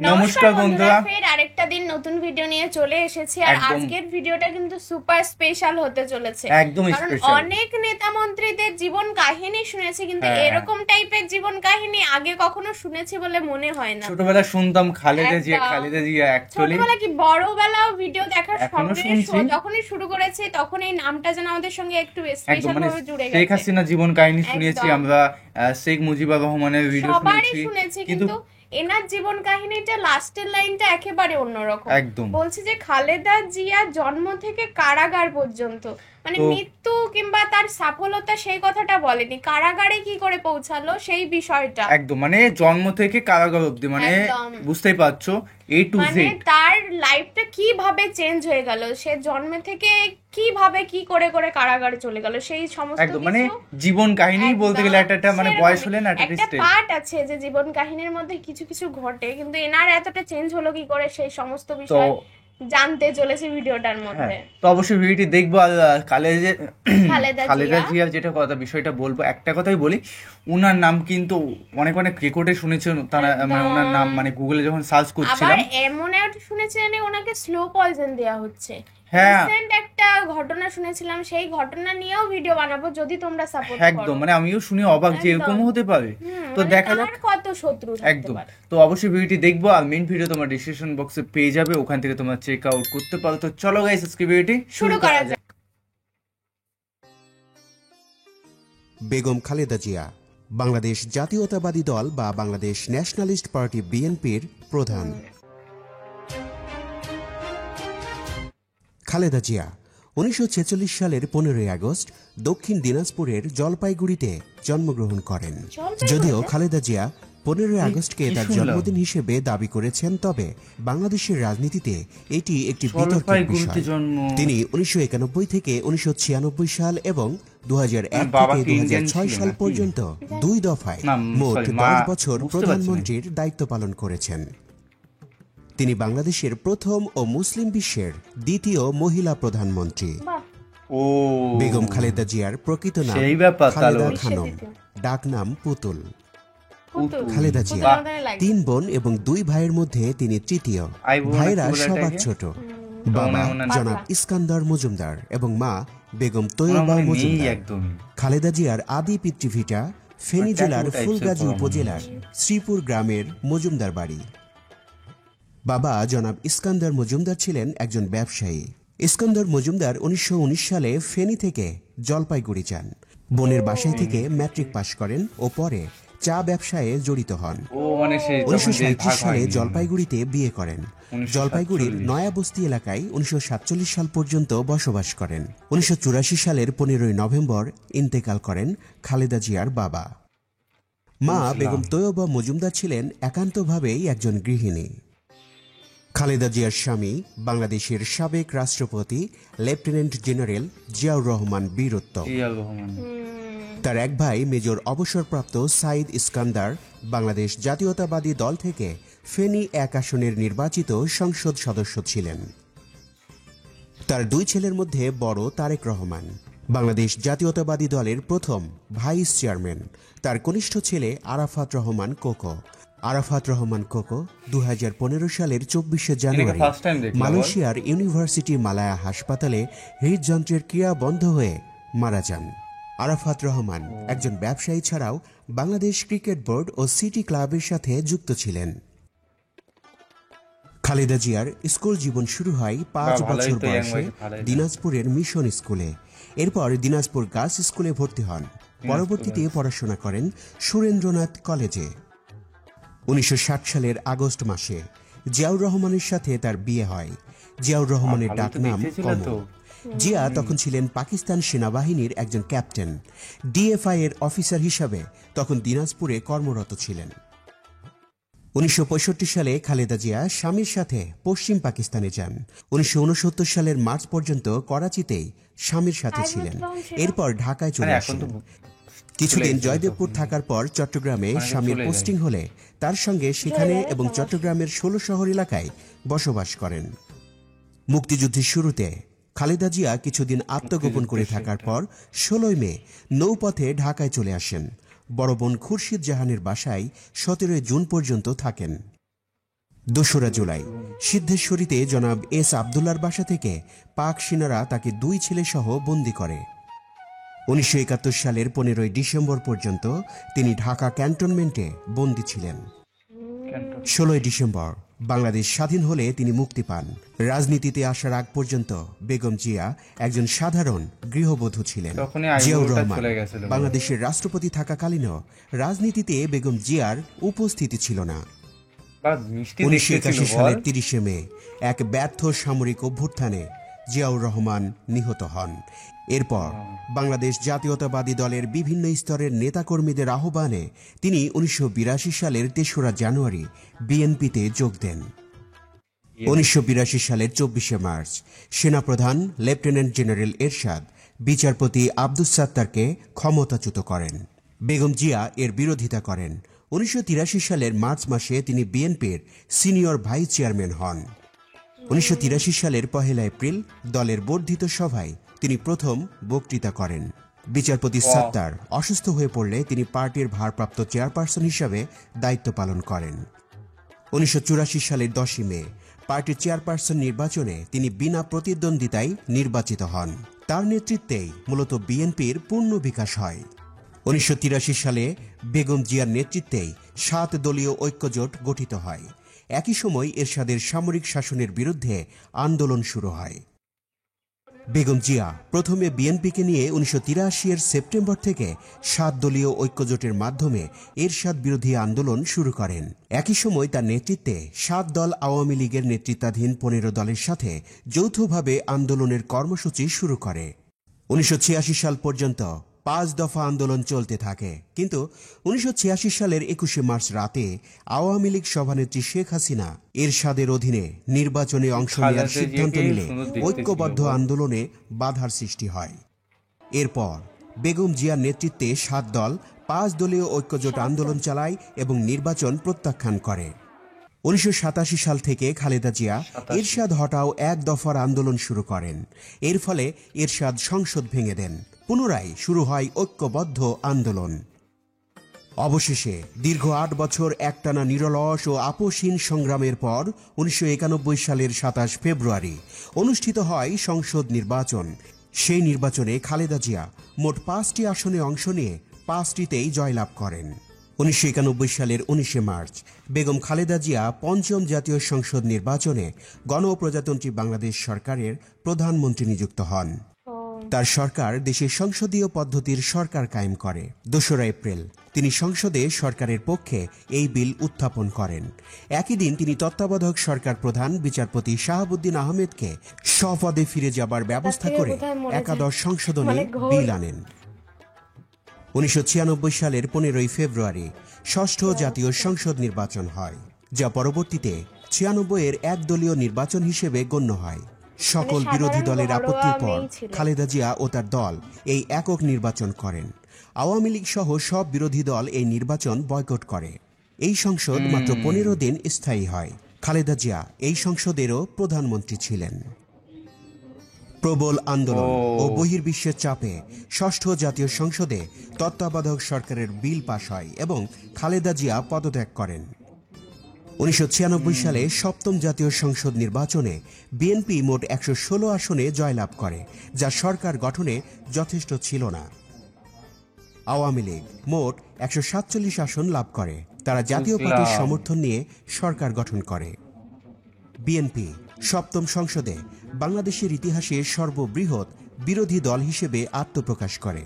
নমস্কার বন্ধুরা, ফের আরেকটা দিন নতুন ভিডিও নিয়ে চলে এসেছি। আর আজকের ভিডিওটা কিন্তু সুপার স্পেশাল হতে চলেছে। একদম কারণ স্পেশাল। অনেক নেতা মন্ত্রীদের জীবন কাহিনী শুনেছি, কিন্তু এরকম টাইপের জীবন কাহিনী আগে কখনো শুনেছি বলে মনে হয় না। ছোটবেলা শুনতাম খালেদা জিয়া অ্যাকচুয়ালি ছোটবেলা কি বড়বেলাও ভিডিও দেখার এখনো সঙ্গে শুনছি। যখনই শুরু করেছি তখন এই নামটা যেন আমাদের সঙ্গে একটু স্পেশাল মানে ভাবে জুড়ে শেখ গেছে। হাসিনা জীবন কাহিনী শুনেছি একদম। আমরা, শেখ মুজিবুর রহমানের ভিডিও সবারই শুনেছি, শুনেছি, কিন্তু এনার জীবন কাহিনীটা লাস্টের লাইনটা একেবারে অন্যরকম। একদম বলছি যে খালেদা জিয়া জন্ম থেকে কারাগার পর্যন্ত, মানে মৃত্যু কিংবা তার সফলতা সেই কথাটা বলেনি, কারাগারে কি করে পৌঁছালো সেই বিষয়টা। একদম মানে জন্ম থেকে কারাগার অব্দি, মানে একদম। বুঝতেই পারছো A to Z, মানে তার লাইফটা কিভাবে চেঞ্জ হয়ে গেল, সে জন্মে থেকে কিভাবে কি করে করে কারাগারে চলে গেল, সেই সমস্ত একদম মানে কিছু জীবন কাহিনী বলতে গেলে একটা মানে বয়স হলে না একটা পার্ট আছে যে জীবন কাহিনীর মধ্যে কিছু কিছু ঘটে, কিন্তু এনার এতটা চেঞ্জ হলো কি করে সেই সমস্ত বিষয় জানতে চলেছে ভিডিওটার মধ্যে। তো অবশ্যই ভিডিওটি দেখবো। আর খালেদা জিয়ার যেটা কথা বিষয়টা বলবো, একটা কথাই বলি, উনার নাম কিন্তু অনেক অনেক রেকর্ডে শুনেছেন তারা, মানে ওনার নাম মানে গুগলে যখন সার্চ করছিলাম, আবার এমন একটা শুনেছেন ওনাকে স্লো পয়জন দেয়া হচ্ছে। হ্যাঁ রিসেন্ট একটা ঘটনা শুনেছিলাম, সেই ঘটনা নিয়েও ভিডিও বানাবো যদি তোমরা সাপোর্ট করো। একদম মানে আমিও শুনে অবাক যে এরকম হতে পারে। তো মানে দেখা যাক কত শত্রু থাকতে একদম। পারে। তো অবশ্যই ভিডিওটি দেখবো, আর মেইন ভিডিও তোমার ডিসক্রিপশন বক্সে পেয়ে যাবে, ওখান থেকে তোমরা চেক আউট করতে পারো। তো চলো গাইস, আজকে ভিডিওটি শুরু করা যাক। বেগম খালেদা জিয়া বাংলাদেশ জাতীয়তাবাদী দল বা বাংলাদেশ ন্যাশনালিস্ট পার্টি বিএনপির প্রধান। খালেদা জিয়া 1946 সালের 15 আগস্ট দক্ষিণ দিনাজপুরের জলপাইগুড়িতে জন্মগ্রহণ করেন। যদিও খালেদা জিয়া 15 আগস্টকে তার জন্মদিন হিসেবে দাবি করেছেন, তবে বাংলাদেশের রাজনীতিতে এটি একটি বিতর্কের বিষয়। তিনি 1991 থেকে 1996 সাল এবং 2001 থেকে 2006 সাল পর্যন্ত 2 দফায় মোট 10 বছর প্রধানমন্ত্রীর দায়িত্ব পালন করেছেন। তিনি বাংলাদেশের প্রথম ও মুসলিম বিশ্বের দ্বিতীয় মহিলা প্রধানমন্ত্রী। বেগম খালেদা জিয়ার প্রকৃত নাম খালেদা খানম, ডাক নাম পুতুল। খালেদা জিয়া 3 বোন এবং 2 ভাইয়ের মধ্যে তিনি তৃতীয়। ভাইরা সবার ছোট। বাবা জনাব ইস্কান্দার মজুমদার এবং মা বেগম তৈয়বা মজুমদার। খালেদা জিয়ার আদি পিতৃভিটা ফেনী জেলার ফুলগাজী উপজেলার শ্রীপুর গ্রামের মজুমদার বাড়ি। বাবা জনাব ইস্কান্দার মজুমদার ছিলেন একজন ব্যবসায়ী। ইস্কান্দার মজুমদার 1919 সালে ফেনী থেকে জলপাইগুড়ি যান। বোনের বাসায় থেকে ম্যাট্রিক পাশ করেন ও পরে চা ব্যবসায়ে জড়িত হন। 1937 সালে জলপাইগুড়িতে বিয়ে করেন। জলপাইগুড়ির নয়াবস্তি এলাকায় 1947 সাল পর্যন্ত বসবাস করেন। 1984 সালের 15 নভেম্বর ইন্তেকাল করেন খালেদা জিয়ার বাবা। মা বেগম তৈয়বা মজুমদার ছিলেন একান্তভাবেই একজন গৃহিণী। খালেদা জিয়ার স্বামী বাংলাদেশের সাবেক রাষ্ট্রপতি লেফটেন্যান্ট জেনারেল জিয়াউর রহমান বীরত্ব। তার এক ভাই মেজর অবসরপ্রাপ্ত সাইদ ইস্কান্দার বাংলাদেশ জাতীয়তাবাদী দল থেকে ফেনী 1 আসনের নির্বাচিত সংসদ সদস্য ছিলেন। তার 2 ছেলের মধ্যে বড় তারেক রহমান, বাংলাদেশ জাতীয়তাবাদী দলের প্রথম ভাইস চেয়ারম্যান। তার কনিষ্ঠ ছেলে আরাফাত রহমান কোকো। আরাফাত রহমান কোকো 2015 সালের 24 জানুয়ারি মালয়েশিয়ার ইউনিভার্সিটি মালায়া হাসপাতালে হৃদযন্ত্রের ক্রিয়া বন্ধ হয়ে মারা যান। আরাফাত রহমান একজন ব্যবসায়ী ছাড়াও বাংলাদেশ ক্রিকেট বোর্ড ও সিটি ক্লাবের সাথে যুক্ত ছিলেন। খালেদা জিয়ার স্কুল জীবন শুরু হয় 5 বছর বয়সে দিনাজপুরের মিশন স্কুলে। এরপর দিনাজপুর গার্লস স্কুলে ভর্তি হন। পরবর্তীতে পড়াশোনা করেন সুরেন্দ্রনাথ কলেজে। 1960 সালের আগস্ট মাসে জিয়াউর রহমানের সাথে তার বিয়ে হয়। জিয়াউর রহমানের ডাক নাম কমল। জিয়া তখন ছিলেন পাকিস্তান সেনাবাহিনীর একজন ক্যাপ্টেন। ডিএফআই এর অফিসার হিসাবে তখন দিনাজপুরে কর্মরত ছিলেন। 1965 সালে খালেদা জিয়া স্বামীর সাথে পশ্চিম পাকিস্তানে যান। 1969 সালের মার্চ পর্যন্ত করাচিতেই স্বামীর সাথে ছিলেন। এরপর ঢাকায় চলে আসেন। কিছুদিন জয়দেবপুর থাকার পর চট্টগ্রামে স্বামীর পোস্টিং হলে তার সঙ্গে সেখানে এবং চট্টগ্রামের 16 শহর এলাকায় বসবাস করেন। মুক্তিযুদ্ধের শুরুতে খালেদা জিয়া কিছুদিন আত্মগোপন করে থাকার পর 16 মে নৌপথে ঢাকায় চলে আসেন। বড় বোন খুরশিদ জাহানের বাসায় 17 জুন পর্যন্ত থাকেন। 2রা জুলাই সিদ্ধেশ্বরীতে জনাব এস আবদুল্লার বাসা থেকে পাক সেনারা তাকে 2 ছেলে সহ বন্দী করে। 1971 সালের 15 ডিসেম্বর পর্যন্ত তিনি ঢাকা ক্যান্টনমেন্টে বন্দী ছিলেন। 16 ডিসেম্বর বাংলাদেশ স্বাধীন হলে তিনি মুক্তি পান। রাজনীতিতে আসার আগ পর্যন্ত বেগম জিয়া একজন সাধারণ গৃহবধূ ছিলেন। জিয়াউর রহমান বাংলাদেশের রাষ্ট্রপতি থাকাকালীনও রাজনীতিতে বেগম জিয়ার উপস্থিতি ছিল না। 1981 সালের 30 মে এক ব্যর্থ সামরিক অভ্যুত্থানে জিয়াউর রহমান নিহত হন। এরপর বাংলাদেশ জাতীয়তাবাদী দলের বিভিন্ন স্তরের নেতাকর্মীদের আহ্বানে তিনি 1982 সালের 3রা জানুয়ারি বিএনপিতে যোগ দেন। 1982 সালের 24 মার্চ সেনাপ্রধান লেফটেন্যান্ট জেনারেল এরশাদ বিচারপতি আব্দুস সাত্তারকে ক্ষমতাচ্যুত করেন। বেগম জিয়া এর বিরোধিতা করেন। 1983 সালের মার্চ মাসে তিনি বিএনপির সিনিয়র ভাইস চেয়ারম্যান হন। 1983 সালের 1 এপ্রিল দলের বর্ধিত সভায় তিনি প্রথম বক্তৃতা করেন। বিচারপতি সাত্তার অসুস্থ হয়ে পড়লে তিনি পার্টির ভারপ্রাপ্ত চেয়ারপারসন হিসাবে দায়িত্ব পালন করেন। 1984 সালের 10 মে পার্টির চেয়ারপারসন নির্বাচনে তিনি বিনা প্রতিদ্বন্দ্বিতায় নির্বাচিত হন। তার নেতৃত্বেই মূলত বিএনপির পূর্ণ বিকাশ হয়। 1983 সালে বেগম জিয়ার নেতৃত্বেই 7 দলীয় ঐক্যজোট গঠিত হয়। একই সময় এরশাদের সামরিক শাসনের বিরুদ্ধে আন্দোলন শুরু হয়। বেগম জিয়া প্রথমে বিএনপিকে নিয়ে 1983 এর সেপ্টেম্বর থেকে 7 দলীয় ঐক্যজোটের মাধ্যমে এরশাদ বিরোধী আন্দোলন শুরু করেন। একই সময় তার নেতৃত্বে 7 দল আওয়ামী লীগের নেতৃত্বাধীন 15 দলের সাথে যৌথভাবে আন্দোলনের কর্মসূচি শুরু করে। 1986 সাল পর্যন্ত 5 দফা আন্দোলন চলতে থাকে, কিন্তু 1986 সালের 21 মার্চ রাতে আওয়ামী লীগ সভানেত্রী শেখ হাসিনা এরশাদের অধীনে নির্বাচনে অংশ নেওয়ার সিদ্ধান্ত নিলে ঐক্যবদ্ধ আন্দোলনে বাধার সৃষ্টি হয়। এরপর বেগম জিয়ার নেতৃত্বে 7 দল 5 দলীয় ঐক্যজোট আন্দোলন চালায় এবং নির্বাচন প্রত্যাখ্যান করে। 1987 সাল থেকে খালেদা জিয়া এরশাদ হটাও 1 দফার আন্দোলন শুরু করেন। এর ফলে এরশাদ সংসদ ভেঙে দেন। পুনরায় শুরু হয় ঐক্যবদ্ধ আন্দোলন। অবশেষে দীর্ঘ 8 বছর একটানা নিরলস ও আপোষহীন সংগ্রামের পর 1991 সালের 27 ফেব্রুয়ারি অনুষ্ঠিত হয় সংসদ নির্বাচন। সেই নির্বাচনে খালেদা জিয়া মোট 5টি আসনে অংশ নিয়ে 5টিতেই জয়লাভ করেন। 1991 সালের 19 মার্চ বেগম খালেদা জিয়া 5ম জাতীয় সংসদ নির্বাচনে গণপ্রজাতন্ত্রী বাংলাদেশ সরকারের প্রধানমন্ত্রী নিযুক্ত হন। তার সরকার দেশে সংসদীয় পদ্ধতির সরকার কায়েম করে। 2রা এপ্রিল তিনি সংসদে সরকারের পক্ষে এই বিল উত্থাপন করেন। একই দিন তিনি তত্ত্বাবধায়ক সরকার প্রধান বিচারপতি শাহাবুদ্দিন আহমেদকে স্বপদে ফিরে যাবার ব্যবস্থা করে একাদশ সংশোধনী বিল আনেন। 1996 সালের 15 ফেব্রুয়ারি 6ষ্ঠ জাতীয় সংসদ নির্বাচন হয়, যা পরবর্তীতে 96 এর একদলীয় নির্বাচন হিসেবে গণ্য হয়। সকল বিরোধী দলের আপত্তির পর খালেদা জিয়া ও তার দল এই একক নির্বাচন করেন। আওয়ামী লীগ সহ সব বিরোধী দল এই নির্বাচন বয়কট করে। এই সংসদ মাত্র 15 দিন স্থায়ী হয়। খালেদা জিয়া এই সংসদেরও প্রধানমন্ত্রী ছিলেন। প্রবল আন্দোলন ও বহির্বিশ্বের চাপে 6ষ্ঠ জাতীয় সংসদে তত্ত্বাবধায়ক সরকারের বিল পাশ হয় এবং খালেদা জিয়া পদত্যাগ করেন। 1996 সালে 7ম জাতীয় সংসদ নির্বাচনে বিএনপি মোট 116 আসনে জয়লাভ করে, যা সরকার গঠনে যথেষ্ট ছিল না। আওয়ামী লীগ মোট 147 আসন লাভ করে। তারা জাতীয় পার্টির সমর্থন নিয়ে সরকার গঠন করে। বিএনপি 7ম সংসদে বাংলাদেশের ইতিহাসে সর্ববৃহৎ বিরোধী দল হিসেবে আত্মপ্রকাশ করে।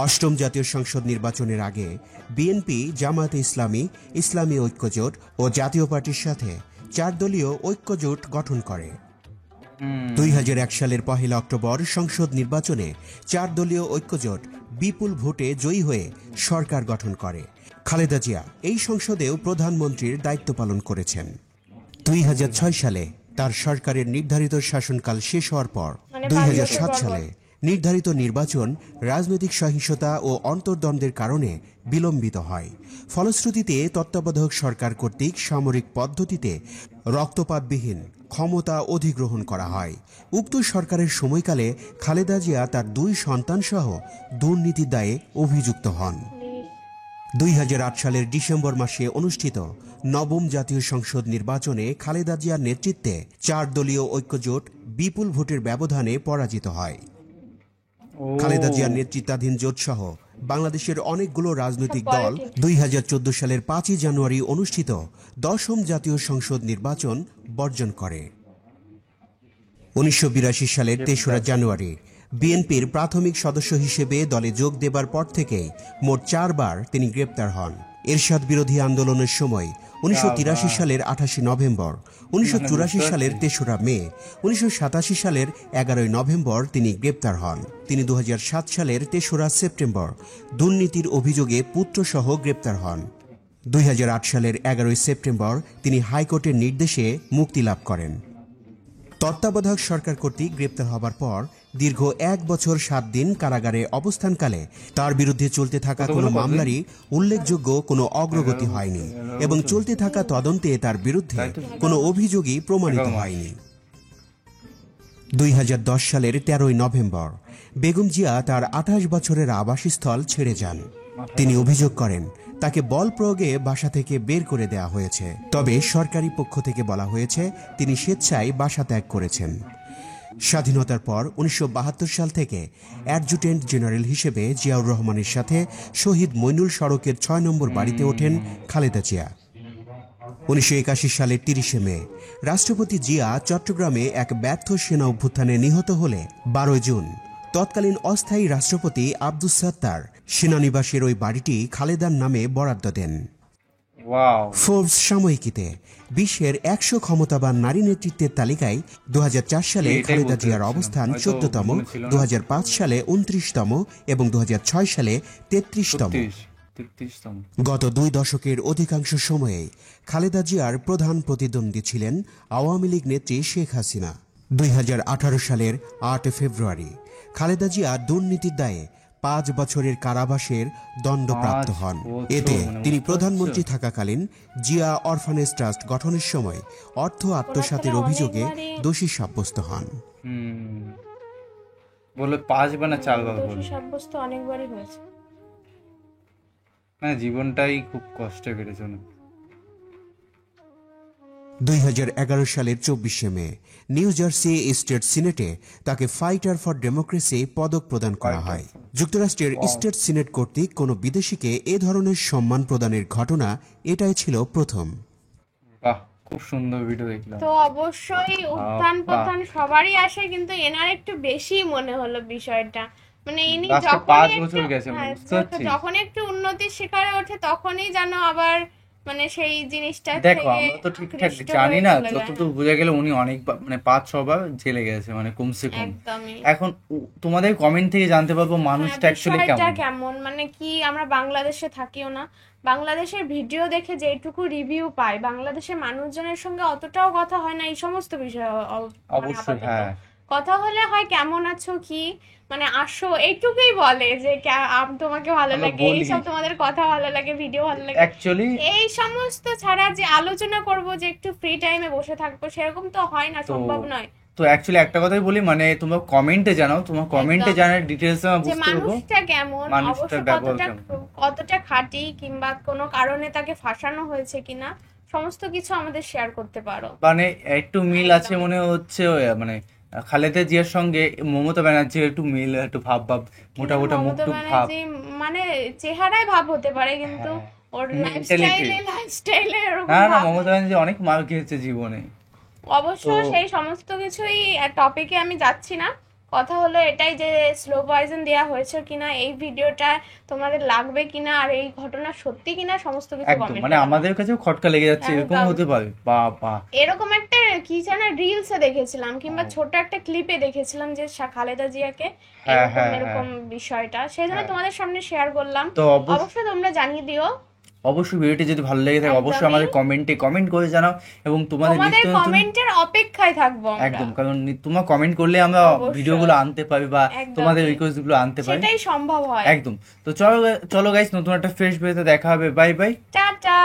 8ম জাতীয় সংসদ নির্বাচনের আগে বিএনপি জামায়াতে ইসলামী, ইসলামী ঐক্যজোট ও জাতীয় পার্টির সাথে 4 দলীয় ঐক্যজোট গঠন করে। 2001 সালের 1 অক্টোবর সংসদ নির্বাচনে 4 দলীয় ঐক্যজোট বিপুল ভোটে জয়ী হয়ে সরকার গঠন করে। খালেদা জিয়া এই সংসদেও প্রধানমন্ত্রীর দায়িত্ব পালন করেছেন। 2006 সালে তার সরকারের নির্ধারিত শাসনকাল শেষ হওয়ার পর 2007 সালে নির্ধারিত নির্বাচন রাজনৈতিক সহিংসতা ও অন্তর্দ্বন্দ্বের কারণে বিলম্বিত হয়। ফলশ্রুতিতে তত্ত্বাবধায়ক সরকার কর্তৃক সামরিক পদ্ধতিতে রক্তপাতবিহীন ক্ষমতা অধিগ্রহণ করা হয়। উক্ত সরকারের সময়কালে খালেদা জিয়া তার 2 সন্তান সহ দুর্নীতির দায়ে অভিযুক্ত হন। 2008 সালের ডিসেম্বর মাসে অনুষ্ঠিত নবম জাতীয় সংসদ নির্বাচনে খালেদা জিয়ার নেতৃত্বে 4 দলীয় ঐক্যজোট বিপুল ভোটের ব্যবধানে পরাজিত হয়। খালেদা জিয়ার নেতৃত্বাধীন জোট সহ বাংলাদেশের অনেকগুলো রাজনৈতিক দল 2014 সালের 5 জানুয়ারি অনুষ্ঠিত 10ম জাতীয় সংসদ নির্বাচন বর্জন করে। 1982 সালের 23 জানুয়ারি বিএনপির প্রাথমিক সদস্য হিসেবে দলে যোগ দেবার পর থেকেই মোট 4 বার তিনি গ্রেপ্তার হন। এরশাদ বিরোধী আন্দোলনের সময় 1983 সালের 28 নভেম্বর, 1984 সালের 3রা মে, 1987 সালের 11 নভেম্বর তিনি গ্রেপ্তার হন। তিনি 2007 সালের 3রা সেপ্টেম্বর দুর্নীতির অভিযোগে পুত্রসহ গ্রেপ্তার হন। 2008 সালের 11 সেপ্টেম্বর তিনি হাইকোর্টের নির্দেশে মুক্তি লাভ করেন। তত্ত্বাবধায়ক সরকার কর্তৃক গ্রেপ্তার হবার পর দীর্ঘ 1 বছর 7 দিন কারাগারে অবস্থানকালে তার বিরুদ্ধে চলতে থাকা কোনো মামলারই উল্লেখযোগ্য কোনো অগ্রগতি হয়নি এবং চলতে থাকা তদন্তে তার বিরুদ্ধে কোনো অভিযোগই প্রমাণিত হয়নি। 2010 সালের 13 নভেম্বর বেগম জিয়া তার 28 বছরের আবাসস্থল ছেড়ে যান। তিনি অভিযোগ করেন তাকে বল প্রয়োগে বাসা থেকে বের করে দেওয়া হয়েছে, তবে সরকারি পক্ষ থেকে বলা হয়েছে তিনি স্বেচ্ছায় বাসা ত্যাগ করেছেন। স্বাধীনতার পর 1972 সাল থেকে অ্যাডজুটেন্ট জেনারেল হিসেবে জিয়াউর রহমানের সাথে শহীদ মইনুল সড়কের 6 নম্বর বাড়িতে ওঠেন খালেদা জিয়া। 1981 সালের 30 মে রাষ্ট্রপতি জিয়া চট্টগ্রামে এক ব্যর্থ সেনা অভ্যুত্থানে নিহত হলে 12 জুন তৎকালীন অস্থায়ী রাষ্ট্রপতি আব্দুস সাত্তার সেনানিবাসের ওই বাড়িটি খালেদার নামে বরাদ্দ দেন। ফোর্বস সাময়িকীতে বিশ্বের 100 ক্ষমতাবান নারী নেতৃত্বের তালিকায় 2004 সালে খালেদা জিয়ার অবস্থান 14তম, 2005 সালে 29তম এবং 2006 সালে 33তম। গত 2 দশকের অধিকাংশ সময়ে খালেদা জিয়ার প্রধান প্রতিদ্বন্দ্বী ছিলেন আওয়ামী লীগ নেত্রী শেখ হাসিনা। 2018 সালের 8 ফেব্রুয়ারি খালেদা জিয়া দুর্নীতির দায়ে 5 বছরের কারাবাসের দণ্ডপ্রাপ্ত হন। এতে তিনি প্রধানমন্ত্রী থাকাকালীন জিয়া অরফানেজ ট্রাস্ট গঠনের সময় অর্থ আত্মসাতের অভিযোগে দোষী সাব্যস্ত হন। বলে 5 বার না 4 বার বলে সাব্যস্ত অনেকবারই হয়েছে। মানে জীবনটাই খুব কষ্টে কেটেছে। 2011 সালের 24 মে নিউ জার্সি স্টেট সিনেটে তাকে ফাইটার ফর ডেমোক্রেসি পদক প্রদান করা হয়। যুক্তরাষ্ট্রের স্টেট সিনেট কর্তৃক কোনো বিদেশিকে এ ধরনের সম্মান প্রদানের ঘটনা এটাই ছিল প্রথম। খুব সুন্দর ভিডিও দেখলাম। তো অবশ্যই উত্থান পতন সবারই আসে, কিন্তু এনার একটু বেশি মনে হলো বিষয়টা। মানে ইনি যখন একটু উন্নতির শিকারে ওঠে তখনই যেন আবার মানে সেই জিনিসটা দেখো, আমরা তো ঠিকঠাক জানি না, যতটুকু বুঝে গেলে উনি অনেক মানে 5-6 বার জেলে গেছে, মানে কমসে কম। এখন তোমাদের কমেন্ট থেকে জানতে পারবো মানুষটা অ্যাকচুয়ালি কেমন, মানে কি আমরা বাংলাদেশে থাকিও না, বাংলাদেশের ভিডিও দেখে যেটুকু রিভিউ পাই, বাংলাদেশের মানুষজনের সঙ্গে অতটাও কথা হয় না এই সমস্ত বিষয়ে। অবশ্যই হ্যাঁ, কথা হলে হয় কেমন আছো কি, মানে আসো এইটুকুই বলে যে তোমাকে ভালো লাগে, এইসব তোমাদের কথা ভালো লাগে, ভিডিও ভালো লাগে, অ্যাকচুয়ালি এই সমস্ত ছাড়া যে আলোচনা করব যে একটু ফ্রি টাইমে বসে থাকবো সেরকম তো হয় না, সম্ভব নয়। তো অ্যাকচুয়ালি একটা কথাই বলি, মানে তোমরা কমেন্টে জানাও, তোমার কমেন্টে জানার ডিটেইলস আমি বুঝতে পারবো মানুষটা কেমন, অবশ্যই কতটা খাঁটি, কিংবা কোনো কারণে তাকে ফাঁসানো হয়েছে কিনা, সমস্ত কিছু আমাদের শেয়ার করতে পারো। মানে একটু মিল আছে মনে হচ্ছে, মানে খালেদা জিয়ার সঙ্গে মমতা ব্যানার্জির একটু মিল, একটু ভাব মোটা মুখ টুক ভাব, মানে চেহারায় ভাব হতে পারে, কিন্তু ওর লাইফস্টাইলে না মমতা ব্যানার্জি অনেক মার খেয়েছে জীবনে। অবশ্য সেই সমস্ত কিছুই টপিকে আমি যাচ্ছি না, কথা হলো এটাই যে স্লো পয়জন দেওয়া হয়েছে কিনা, এই ভিডিওটা তোমাদের লাগবে কিনা, আর এই ঘটনা সত্যি কিনা, সমস্ত কিছু কমেন্ট। মানে আমাদের কাছেও খটকা লেগে যাচ্ছে, এরকম হতে পারে? বাবা, এরকম একটা কি যেন রিলসে দেখেছিলাম কিংবা ছোট একটা ক্লিপে দেখেছিলাম যে খালেদা জিয়াকে এরকম বিষয়টা, সেজন্য তোমাদের সামনে শেয়ার করলাম। অবশ্যই তোমরা জানিয়ে দিও। অবশ্যই ভিডিওটি যদি ভালো লেগে থাকে অবশ্যই আমাদের কমেন্টে কমেন্ট করে জানাও, এবং তোমাদের কমেন্টের অপেক্ষায় থাকবো একদম, কারণ তোমরা কমেন্ট করলে আমরা ভিডিওগুলো আনতে পারি বা তোমাদের রিকোয়েস্টগুলো আনতে পারি, সেটাই সম্ভব হয়। একদম। তো চলো গাইস, নতুন একটা ফ্রেশ ভিডিওতে দেখা হবে। Bye bye, tata.